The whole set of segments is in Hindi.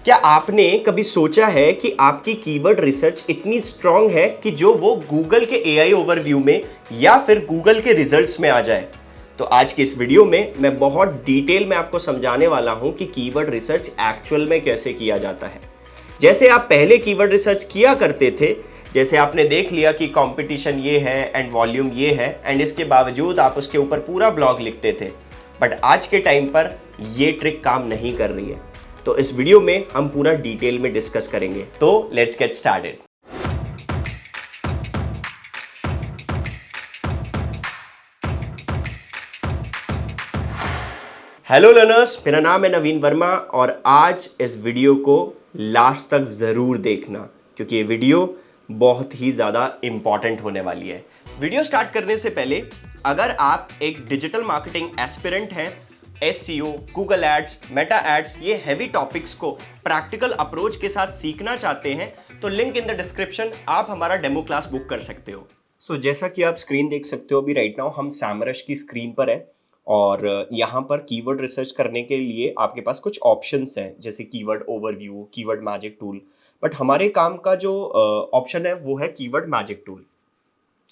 क्या आपने कभी सोचा है कि आपकी कीवर्ड रिसर्च इतनी स्ट्रांग है कि जो वो गूगल के एआई ओवरव्यू में या फिर गूगल के रिजल्ट्स में आ जाए? तो आज की इस वीडियो में मैं बहुत डिटेल में आपको समझाने वाला हूं कि कीवर्ड रिसर्च एक्चुअल में कैसे किया जाता है। जैसे आप पहले कीवर्ड रिसर्च किया करते थे, जैसे आपने देख लिया कि कंपटीशन ये है एंड वॉल्यूम ये है एंड इसके बावजूद आप उसके ऊपर पूरा ब्लॉग लिखते थे, बट आज के टाइम पर ये ट्रिक काम नहीं कर रही है। तो इस वीडियो में हम पूरा डिटेल में डिस्कस करेंगे। तो let's get started. Hello learners, मेरा नाम है नवीन वर्मा और आज इस वीडियो को लास्ट तक ज़रूर देखना क्योंकि ये वीडियो बहुत ही ज़्यादा इंपॉर्टेंट होने वाली है। वीडियो स्टार्ट करने से पहले अगर आप एक डिजिटल मार्केटिंग एस्पिरेंट हैं, SEO, Google ads, Meta ads, ये हैवी टॉपिक्स को प्रैक्टिकल अप्रोच के साथ सीखना चाहते हैं तो लिंक इन द डिस्क्रिप्शन, आप हमारा डेमो क्लास बुक कर सकते हो। सो जैसा कि आप स्क्रीन देख सकते हो अभी राइट नाउ हम सैमरश की स्क्रीन पर है और यहाँ पर कीवर्ड रिसर्च करने के लिए आपके पास कुछ ऑप्शंस हैं जैसे keyword overview, keyword magic tool. But हमारे काम का जो ऑप्शन है वो है कीवर्ड मैजिक टूल।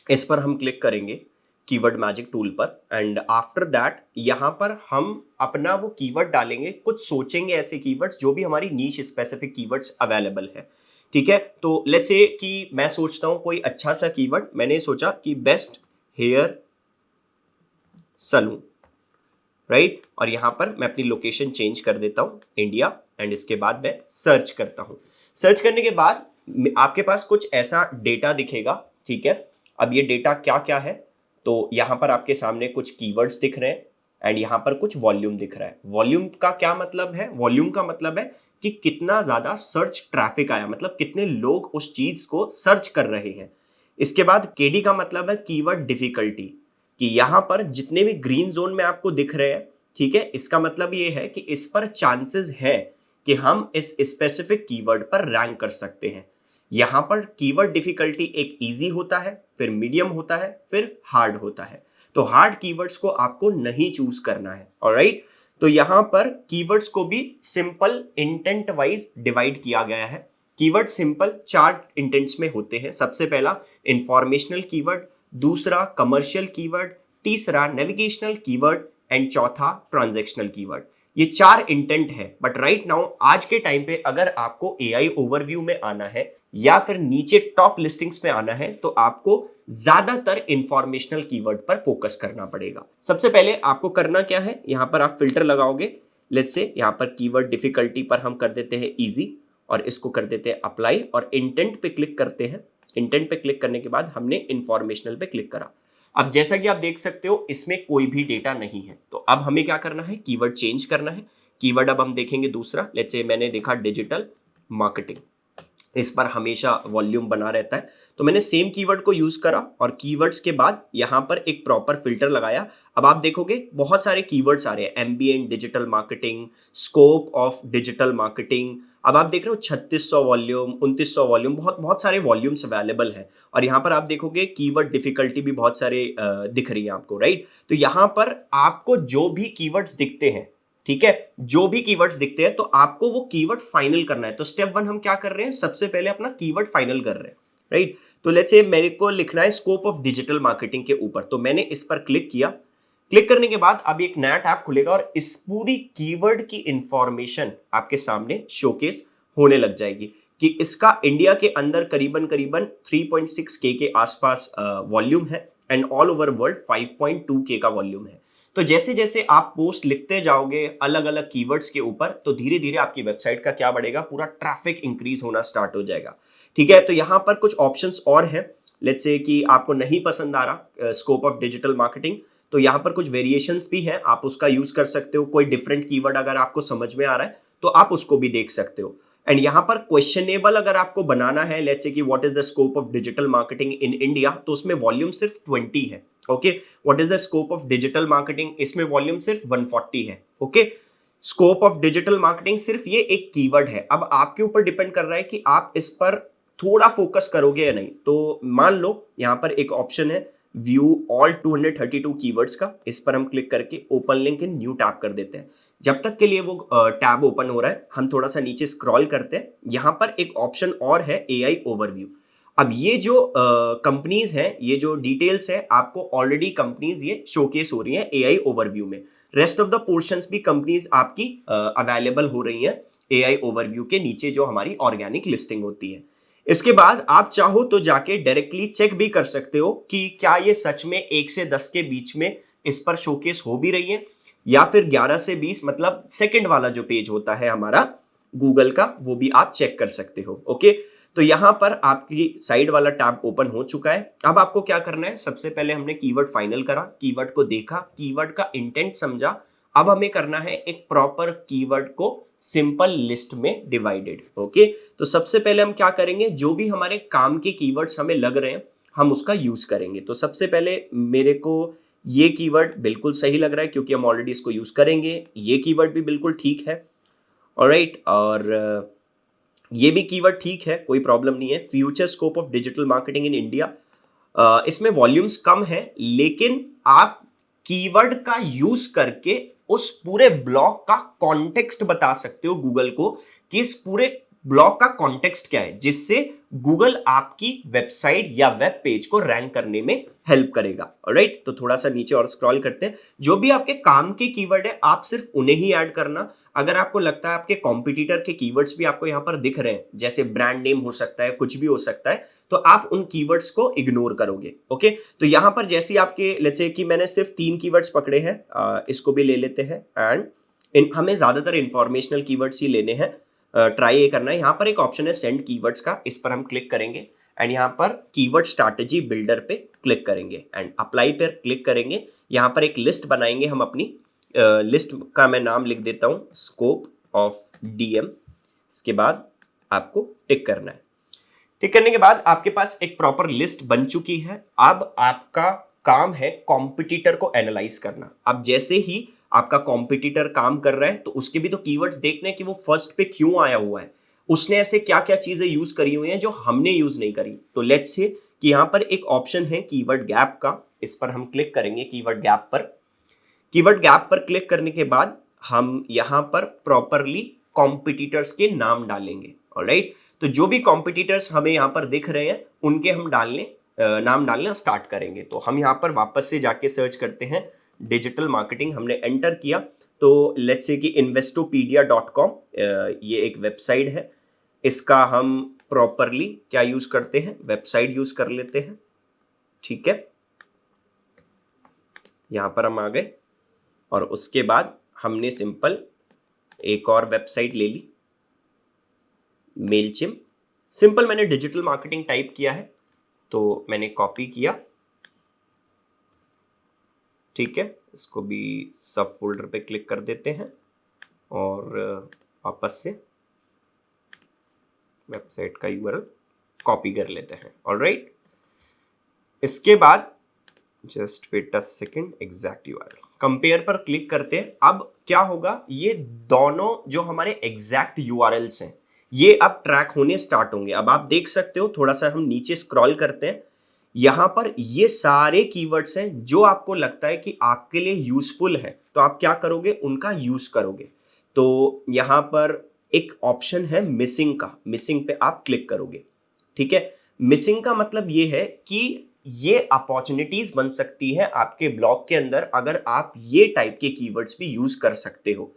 इस पर हम क्लिक करेंगे कीवर्ड मैजिक टूल पर एंड आफ्टर दैट यहाँ पर हम अपना वो कीवर्ड डालेंगे, कुछ सोचेंगे ऐसे कीवर्ड्स जो भी हमारी नीश स्पेसिफिक कीवर्ड्स अवेलेबल है। ठीक है, तो लेट्स से कि मैं सोचता हूँ कोई अच्छा सा कीवर्ड, मैंने सोचा कि बेस्ट हेयर सलून, राइट। और यहाँ पर मैं अपनी लोकेशन चेंज कर देता हूँ इंडिया एंड इसके बाद मैं सर्च करता हूँ। सर्च करने के बाद आपके पास कुछ ऐसा डेटा दिखेगा। ठीक है, अब ये डेटा क्या क्या है, तो यहाँ पर आपके सामने कुछ कीवर्ड्स दिख रहे हैं एंड यहाँ पर कुछ वॉल्यूम दिख रहा है। वॉल्यूम का क्या मतलब है? वॉल्यूम का मतलब है कि कितना ज्यादा सर्च ट्रैफिक आया, मतलब कितने लोग उस चीज को सर्च कर रहे हैं। इसके बाद केडी का मतलब है कीवर्ड डिफिकल्टी, कि यहाँ पर जितने भी ग्रीन जोन में आपको दिख रहे हैं, ठीक है, इसका मतलब ये है कि इस पर चांसेस है कि हम इस स्पेसिफिक कीवर्ड पर रैंक कर सकते हैं। यहाँ पर कीवर्ड डिफिकल्टी एक इजी होता है, फिर मीडियम होता है, फिर हार्ड होता है। तो हार्ड कीवर्ड्स को आपको नहीं चूज करना है। ऑलराइट, तो यहाँ पर कीवर्ड्स को भी सिंपल इंटेंट वाइज डिवाइड किया गया है। कीवर्ड सिंपल चार इंटेंट्स में होते हैं। सबसे पहला इंफॉर्मेशनल कीवर्ड, दूसरा कमर्शियल कीवर्ड, तीसरा नेविगेशनल कीवर्ड एंड चौथा ट्रांजैक्शनल कीवर्ड। ये चार इंटेंट है। बट राइट नाउ आज के टाइम पे अगर आपको एआई ओवरव्यू में आना है या फिर नीचे टॉप लिस्टिंग्स में आना है तो आपको ज्यादातर इंफॉर्मेशनल कीवर्ड पर फोकस करना पड़ेगा। सबसे पहले आपको करना क्या है, यहां पर आप फिल्टर लगाओगे। लेट्स से यहां पर कीवर्ड डिफिकल्टी पर हम कर देते हैं इजी और इसको कर देते हैं अप्लाई और इंटेंट पे क्लिक करते हैं। इंटेंट पे क्लिक करने के बाद हमने इंफॉर्मेशनल पे क्लिक करा। अब जैसा कि आप देख सकते हो इसमें कोई भी डेटा नहीं है, तो अब हमें क्या करना है, कीवर्ड चेंज करना है। कीवर्ड अब हम देखेंगे दूसरा। लेट्स से मैंने देखा डिजिटल मार्केटिंग, इस पर हमेशा वॉल्यूम बना रहता है, तो मैंने सेम कीवर्ड को यूज करा और कीवर्ड्स के बाद यहां पर एक प्रॉपर फिल्टर लगाया। अब आप देखोगे बहुत सारे कीवर्ड्स आ रहे हैं, ambient digital marketing, scope of digital marketing. अब आप देख रहे हो 3600 वॉल्यूम, 2900 वॉल्यूम, बहुत बहुत सारे वॉल्यूम्स अवेलेबल है। और यहाँ पर आप देखोगे कीवर्ड डिफिकल्टी भी बहुत सारे दिख रही है आपको, राइट। तो यहाँ पर आपको जो भी कीवर्ड्स दिखते हैं, ठीक है, जो भी कीवर्ड्स दिखते हैं तो आपको वो कीवर्ड फाइनल करना है। तो स्टेप वन हम क्या कर रहे हैं, सबसे पहले अपना कीवर्ड फाइनल कर रहे हैं, राइट। तो लेट्स से मेरे को लिखना है स्कोप ऑफ डिजिटल मार्केटिंग के ऊपर, तो मैंने इस पर क्लिक किया। क्लिक करने के बाद अब एक नया टैब खुलेगा और इस पूरी कीवर्ड की इंफॉर्मेशन आपके सामने शोकेस होने लग जाएगी कि इसका इंडिया के अंदर करीबन करीबन 3.6 के आसपास वॉल्यूम है एंड ऑल ओवर वर्ल्ड 5.2 के का वॉल्यूम है। तो जैसे जैसे आप पोस्ट लिखते जाओगे अलग अलग कीवर्ड्स के ऊपर, तो धीरे धीरे आपकी वेबसाइट का क्या बढ़ेगा, पूरा ट्रैफिक इंक्रीज होना स्टार्ट हो जाएगा। ठीक है, तो यहाँ पर कुछ ऑप्शंस और हैं। लेट्स से कि आपको नहीं पसंद आ रहा स्कोप ऑफ डिजिटल मार्केटिंग, तो यहाँ पर कुछ वेरिएशंस भी हैं, आप उसका यूज कर सकते हो। कोई डिफरेंट कीवर्ड अगर आपको समझ में आ रहा है तो आप उसको भी देख सकते हो। एंड यहाँ पर क्वेश्चनेबल अगर आपको बनाना है, लेट्स से कि what is the scope of digital marketing in India, तो उसमें वॉल्यूम सिर्फ 20 है। Okay, what is the scope of digital marketing, इसमें वॉल्यूम सिर्फ 140 है। Okay, scope of digital marketing सिर्फ ये एक कीवर्ड है। अब आपके ऊपर डिपेंड कर रहा है कि आप इस पर थोड़ा फोकस करोगे या नहीं। तो मान लो यहाँ पर एक ऑप्शन है व्यू ऑल 232 कीवर्ड्स का, इस पर हम क्लिक करके open link in new tab कर देते हैं। जब तक के लिए वो टैब ओपन हो रहा है, हम थोड़ा सा नीचे स्क्रॉल करते हैं। यहाँ पर एक ऑप्शन और है, एआई ओवरव्यू। अब ये जो कंपनीज हैं, ये जो डिटेल्स है, आपको ऑलरेडी कंपनीज ये शोकेस हो रही हैं एआई ओवरव्यू में। रेस्ट ऑफ द पोर्शंस भी कंपनीज आपकी अवेलेबल हो रही हैं एआई ओवरव्यू के नीचे, जो हमारी ऑर्गेनिक लिस्टिंग होती है। इसके बाद आप चाहो तो जाके डायरेक्टली चेक भी कर सकते हो कि क्या ये सच में 1 से 10 के बीच में इस पर शोकेस हो भी रही है, या फिर 11 से 20, मतलब सेकंड वाला जो पेज होता है हमारा गूगल का, वो भी आप चेक कर सकते हो। ओके, तो यहां पर आपकी साइड वाला टैब ओपन हो चुका है। अब आपको क्या करना है, सबसे पहले हमने कीवर्ड फाइनल करा, कीवर्ड को देखा, कीवर्ड का इंटेंट समझा। अब हमें करना है एक प्रॉपर कीवर्ड को सिंपल लिस्ट में डिवाइडेड। ओके, तो सबसे पहले हम क्या करेंगे, जो भी हमारे काम के कीवर्ड्स हमें लग रहे हैं हम उसका यूज करेंगे। तो सबसे पहले मेरे को ये कीवर्ड बिल्कुल सही लग रहा है क्योंकि हम ऑलरेडी इसको यूज करेंगे। ये कीवर्ड भी बिल्कुल ठीक है। ऑलराइट, और ये भी कीवर्ड ठीक है, कोई प्रॉब्लम नहीं है। Future scope of digital marketing in India, इसमें वॉल्यूम्स कम है, लेकिन आप कीवर्ड का यूज करके उस पूरे ब्लॉक का कॉन्टेक्स्ट बता सकते हो गूगल को कि इस पूरे ब्लॉक का कॉन्टेक्स्ट क्या है, जिससे गूगल आपकी वेबसाइट या वेब पेज को रैंक करने में हेल्प करेगा। ऑलराइट, तो थोड़ा सा नीचे और स्क्रॉल करते हैं। जो भी आपके काम के कीवर्ड है आप सिर्फ उन्हें ही ऐड करना। अगर आपको लगता है आपके कॉम्पिटिटर के कीवर्ड्स भी आपको यहां पर दिख रहे हैं, जैसे ब्रांड नेम हो सकता है, कुछ भी हो सकता है, तो आप उन कीवर्ड्स को इग्नोर करोगे। ओके, तो यहां पर जैसे आपके लेट्स से कि मैंने सिर्फ 3 कीवर्ड्स पकड़े हैं, इसको भी ले लेते हैं। एंड हमें ज्यादातर इंफॉर्मेशनल कीवर्ड्स ही लेने हैं। ट्राई ये करना है। यहाँ पर एक ऑप्शन है सेंड कीवर्ड्स का, इस पर हम क्लिक करेंगे एंड यहाँ पर कीवर्ड स्ट्रैटेजी बिल्डर पे क्लिक करेंगे एंड अप्लाई पर क्लिक करेंगे। यहाँ पर एक लिस्ट बनाएंगे हम अपनी। लिस्ट का मैं नाम लिख देता हूँ स्कोप ऑफ डीएम। इसके बाद आपको टिक करना है। टिक करने के बाद आपके पास एक प्रॉपर लिस्ट बन चुकी है। अब आपका काम है कॉम्पिटिटर को एनालाइज करना। अब जैसे ही आपका कॉम्पिटिटर काम कर रहा है तो उसके भी तो कीवर्ड्स देखने कि वो फर्स्ट पे क्यों आया हुआ है, उसने ऐसे क्या क्या चीजें यूज करी हुई हैं जो हमने यूज नहीं करी। तो लेट्स से कि यहाँ पर एक ऑप्शन है कीवर्ड गैप का, इस पर हम क्लिक करेंगे। कीवर्ड गैप पर क्लिक करने के बाद हम यहाँ पर प्रॉपरली कॉम्पिटिटर्स के नाम डालेंगे। ऑलराइट, तो जो भी कॉम्पिटिटर्स हमें यहाँ पर दिख रहे हैं उनके हम नाम डालना स्टार्ट करेंगे। तो हम यहाँ पर वापस से जाके सर्च करते हैं डिजिटल मार्केटिंग, हमने एंटर किया तो लेट्स से कि investopedia.com ये एक वेबसाइट है। इसका हम प्रॉपरली क्या यूज करते हैं, वेबसाइट यूज कर लेते हैं। ठीक है, यहां पर हम आ गए और उसके बाद हमने सिंपल एक और वेबसाइट ले ली, मेलचिम्प। सिंपल मैंने डिजिटल मार्केटिंग टाइप किया है तो मैंने कॉपी किया। ठीक है, इसको भी सब फोल्डर पे क्लिक कर देते हैं और वापस से वेबसाइट का यूआरएल कॉपी कर लेते हैं। ऑलराइट, इसके बाद just wait a second, exact URL compare पर क्लिक करते हैं। अब क्या होगा, ये दोनों जो हमारे एग्जैक्ट यूआरएल्स हैं ये अब ट्रैक होने स्टार्ट होंगे। अब आप देख सकते हो, थोड़ा सा हम नीचे स्क्रॉल करते हैं, यहां पर ये सारे कीवर्ड्स हैं जो आपको लगता है कि आपके लिए यूजफुल है, तो आप क्या करोगे, उनका यूज करोगे। तो यहां पर एक ऑप्शन है मिसिंग का, मिसिंग पे आप क्लिक करोगे। ठीक है, मिसिंग का मतलब ये है कि ये अपॉर्चुनिटीज बन सकती है आपके ब्लॉग के अंदर अगर आप ये टाइप के कीवर्ड्स भी यूज कर सकते हो,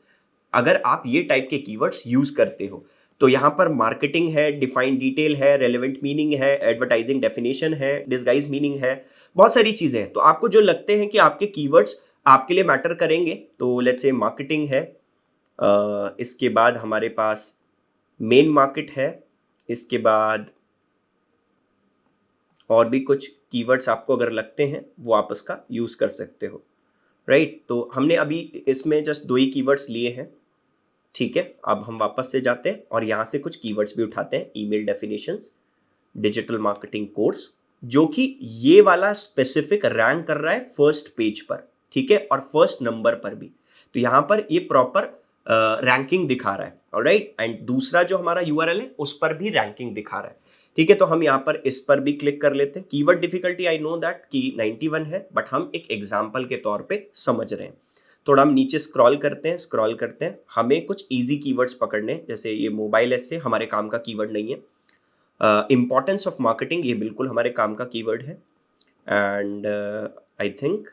अगर आप ये टाइप के कीवर्ड्स यूज करते हो। तो यहां पर मार्केटिंग है, डिफाइंड डिटेल है, रेलेवेंट मीनिंग है, एडवर्टाइजिंग डेफिनेशन है, डिस्गाइज मीनिंग है, बहुत सारी चीजें हैं। तो आपको जो लगते हैं कि आपके कीवर्ड्स आपके लिए मैटर करेंगे, तो लेट्स से मार्केटिंग है, इसके बाद हमारे पास मेन मार्केट है, इसके बाद और भी कुछ कीवर्ड्स आपको अगर लगते हैं वो आप उसका यूज कर सकते हो। राइट, तो हमने अभी इसमें जस्ट 2 ही कीवर्ड्स लिए हैं। ठीक है, अब हम वापस से जाते हैं और यहाँ से कुछ कीवर्ड्स भी उठाते हैं, email definitions, digital marketing course, जो कि ये वाला स्पेसिफिक रैंक कर रहा है फर्स्ट पेज पर। ठीक है, और फर्स्ट नंबर पर भी, तो यहाँ पर ये प्रॉपर रैंकिंग दिखा रहा है। ऑलराइट, एंड दूसरा जो हमारा यूआरएल है उस पर भी रैंकिंग दिखा रहा है। ठीक है, तो हम यहाँ पर इस पर भी क्लिक कर लेते हैं। Keyword difficulty I know that कि 91 है, बट हम एक एग्जाम्पल के तौर पे समझ रहे हैं। थोड़ा हम नीचे स्क्रॉल करते हैं, हमें कुछ इजी कीवर्ड्स पकड़ने हैं, जैसे ये मोबाइल ऐसे हमारे काम का कीवर्ड नहीं है। इम्पॉर्टेंस ऑफ मार्केटिंग, ये बिल्कुल हमारे काम का कीवर्ड है। And I think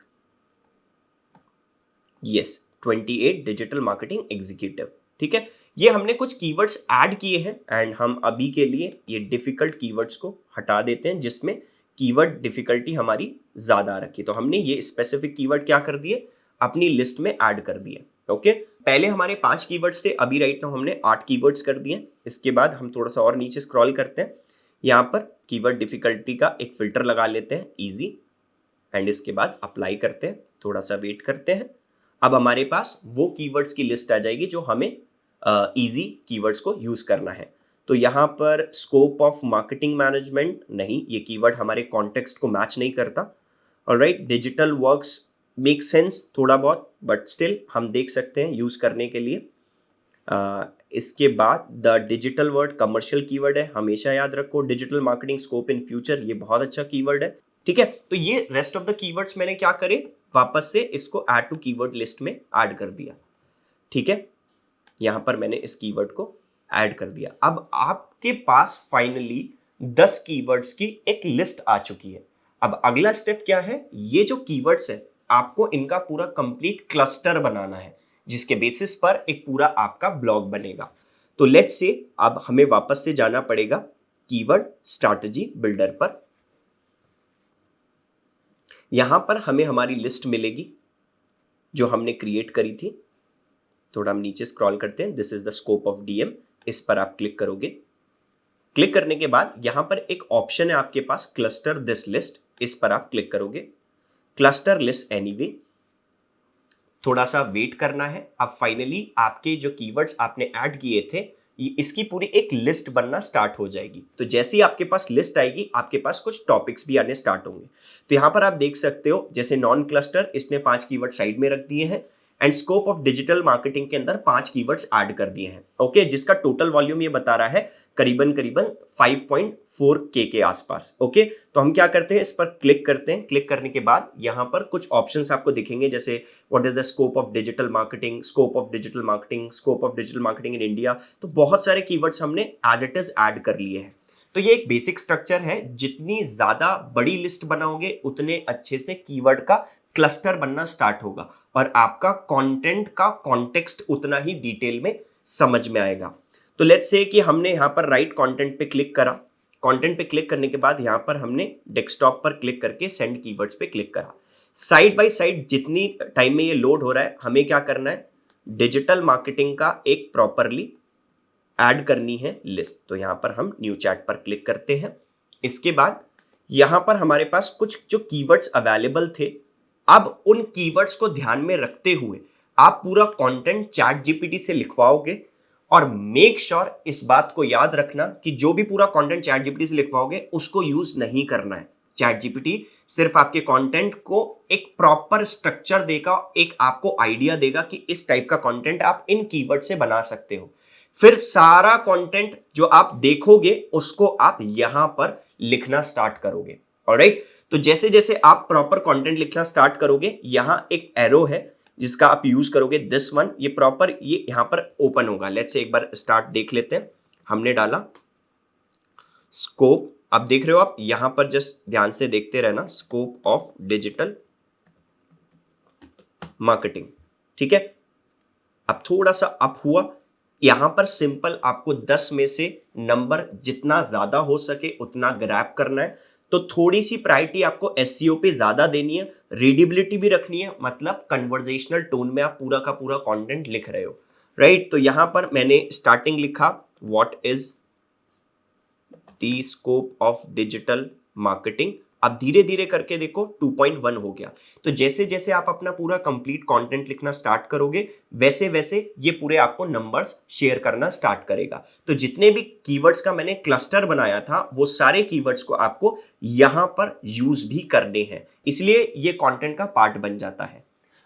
yes 28 digital marketing executive, ठीक है। ये हमने कुछ कीवर्ड्स ऐड किए हैं एंड हम अभी के लिए ये डिफिकल्ट कीवर्ड्स को हटा देते हैं, जिसमें कीवर्ड डिफिकल्टी हमारी ज्यादा रखी। तो हमने ये स्पेसिफिक कीवर्ड क्या कर दिए, अपनी लिस्ट में ऐड कर दिए। ओके, पहले हमारे 5 कीवर्ड्स थे, अभी राइट नाउ हमने 8 कीवर्ड्स कर दिए। इसके बाद हम थोड़ा सा और नीचे स्क्रॉल करते हैं, यहाँ पर कीवर्ड डिफिकल्टी का एक फिल्टर लगा लेते हैं, इजी, एंड इसके बाद अप्लाई करते हैं, थोड़ा सा वेट करते हैं। अब हमारे पास वो कीवर्ड्स की लिस्ट आ जाएगी जो हमें इजी कीवर्ड्स को यूज करना है। तो यहाँ पर स्कोप ऑफ मार्केटिंग मैनेजमेंट नहीं, ये कीवर्ड हमारे कॉन्टेक्स्ट को मैच नहीं करता। Alright, digital works make sense थोड़ा बहुत, बट स्टिल हम देख सकते हैं यूज करने के लिए। इसके बाद the digital word commercial keyword है, हमेशा याद रखो। Digital marketing scope in future, ये बहुत अच्छा कीवर्ड है, ठीक है। तो ये रेस्ट ऑफ द कीवर्ड्स मैंने क्या करे, वापस से इसको ऐड टू कीवर्ड लिस्ट में ऐड कर दिया, ठीक है। यहां पर मैंने इस कीवर्ड को ऐड कर दिया। अब आपके पास फाइनली 10 कीवर्ड्स की एक लिस्ट आ चुकी है। अब अगला स्टेप क्या है, ये जो कीवर्ड्स है आपको इनका पूरा कंप्लीट क्लस्टर बनाना है, जिसके बेसिस पर एक पूरा आपका ब्लॉग बनेगा। तो लेट्स से अब हमें वापस से जाना पड़ेगा कीवर्ड स्ट्रैटेजी बिल्डर पर। यहां पर हमें हमारी लिस्ट मिलेगी जो हमने क्रिएट करी थी। थोड़ा हम नीचे स्क्रॉल करते हैं, this is the scope of DM, इस पर आप क्लिक करोगे। क्लिक करने के बाद यहां पर एक ऑप्शन है आपके पास, क्लस्टर दिस लिस्ट, इस पर आप क्लिक करोगे। क्लस्टर लिस्ट एनीवे, थोड़ा सा वेट करना है। अब फाइनली आपके जो कीवर्ड्स आपने ऐड किए थे, इसकी पूरी एक लिस्ट बनना स्टार्ट हो जाएगी। तो जैसे ही आपके पास लिस्ट आएगी, आपके पास कुछ टॉपिक्स भी आने स्टार्ट होंगे। तो यहां पर आप देख सकते हो, जैसे नॉन क्लस्टर, इसने 5 कीवर्ड साइड में रख दिए हैं, and scope of digital marketing के अंदर 5 कीवर्ड्स ऐड कर दिए हैं। ओके, जिसका टोटल वॉल्यूम ये बता रहा है करीबन 5.4 के आसपास। ओके, तो हम क्या करते हैं, इस पर क्लिक करते हैं। क्लिक करने के बाद यहाँ पर कुछ ऑप्शंस आपको दिखेंगे, जैसे what is the scope of digital marketing, scope of digital marketing, scope of digital marketing in India. तो बहुत सारे कीवर्ड्स हमने एज इट इज ऐड कर लिए हैं। तो ये एक बेसिक स्ट्रक्चर है, जितनी ज्यादा बड़ी लिस्ट बनाओगे उतने अच्छे से कीवर्ड का क्लस्टर बनना स्टार्ट होगा और आपका कंटेंट का कॉन्टेक्स्ट उतना ही डिटेल में समझ में आएगा। तो लेट्स से कि हमने यहाँ पर राइट कंटेंट पे क्लिक करा। कंटेंट पे क्लिक करने के बाद यहाँ पर हमने डेस्कटॉप पर क्लिक करके सेंड कीवर्ड्स पे क्लिक करा। साइड बाय साइड जितनी टाइम में ये लोड हो रहा है, हमें क्या करना है, डिजिटल मार्केटिंग का एक प्रॉपरली ऐड करनी है लिस्ट। तो यहाँ पर हम न्यू चैट पर क्लिक करते हैं। इसके बाद यहाँ पर हमारे पास कुछ जो कीवर्ड्स अवेलेबल थे, अब उन कीवर्ड्स को ध्यान में रखते हुए आप पूरा कंटेंट चैट जीपीटी से लिखवाओगे। और मेक श्योर इस बात को याद रखना कि जो भी पूरा कंटेंट चैट जीपीटी से लिखवाओगे उसको यूज नहीं करना है। चैट जीपीटी सिर्फ आपके कंटेंट को एक प्रॉपर स्ट्रक्चर देगा, एक आपको आइडिया देगा कि इस टाइप का कंटेंट आप इन कीवर्ड से बना सकते हो। फिर सारा कंटेंट जो आप देखोगे उसको आप यहां पर लिखना स्टार्ट करोगे। ऑलराइट, तो जैसे जैसे आप प्रॉपर कंटेंट लिखना स्टार्ट करोगे, यहां एक एरो है जिसका आप यूज करोगे, दिस वन, ये प्रॉपर ये यहां पर ओपन होगा। लेट्स से एक बार स्टार्ट देख लेते हैं। हमने डाला स्कोप, अब देख रहे हो आप यहां पर, जस्ट ध्यान से देखते रहना, स्कोप ऑफ डिजिटल मार्केटिंग, ठीक है। अब थोड़ा सा अप हुआ, यहां पर सिंपल आपको 10 में से नंबर जितना ज्यादा हो सके उतना ग्रैब करना है। तो थोड़ी सी प्रायोरिटी आपको एसईओ पे ज्यादा देनी है, रीडेबिलिटी भी रखनी है, मतलब कन्वर्जेशनल टोन में आप पूरा का पूरा कंटेंट लिख रहे हो, राइट। तो यहां पर मैंने स्टार्टिंग लिखा, what is the scope of digital marketing. अब धीरे धीरे करके देखो 2.1 हो गया। तो जैसे जैसे आप अपना पूरा कंप्लीट कंटेंट लिखना स्टार्ट करोगे, वैसे वैसे ये पूरे आपको नंबर्स शेयर करना स्टार्ट करेगा। तो जितने भी कीवर्ड्स का मैंने क्लस्टर बनाया था, वो सारे कीवर्ड्स को आपको यहां पर यूज भी करने हैं, इसलिए ये कंटेंट का पार्ट बन जाता है।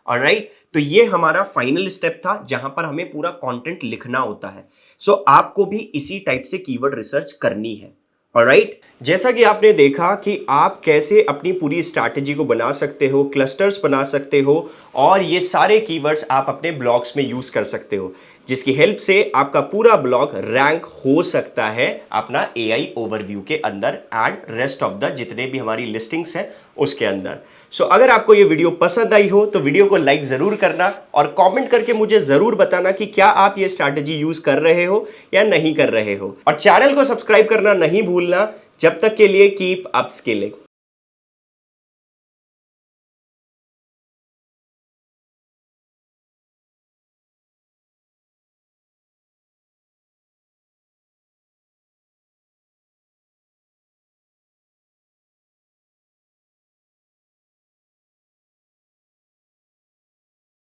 ऑलराइट, तो ये हमारा फाइनल स्टेप था जहां पर हमें पूरा कंटेंट लिखना होता है। सो आपको भी इसी टाइप से कीवर्ड रिसर्च करनी है। ऑलराइट, जैसा कि आपने देखा कि आप कैसे अपनी पूरी स्ट्रैटेजी को बना सकते हो, क्लस्टर्स बना सकते हो और ये सारे कीवर्ड्स आप अपने ब्लॉग्स में यूज कर सकते हो, जिसकी हेल्प से आपका पूरा ब्लॉग रैंक हो सकता है अपना एआई ओवरव्यू के अंदर एंड रेस्ट ऑफ द जितने भी हमारी लिस्टिंग्स हैं उसके अंदर। सो अगर आपको ये वीडियो पसंद आई हो तो वीडियो को लाइक जरूर करना और कमेंट करके मुझे जरूर बताना कि क्या आप ये स्ट्रैटेजी यूज कर रहे हो या नहीं कर रहे हो, और चैनल को सब्सक्राइब करना नहीं भूलना। जब तक के लिए कीप अपस्किलिंग।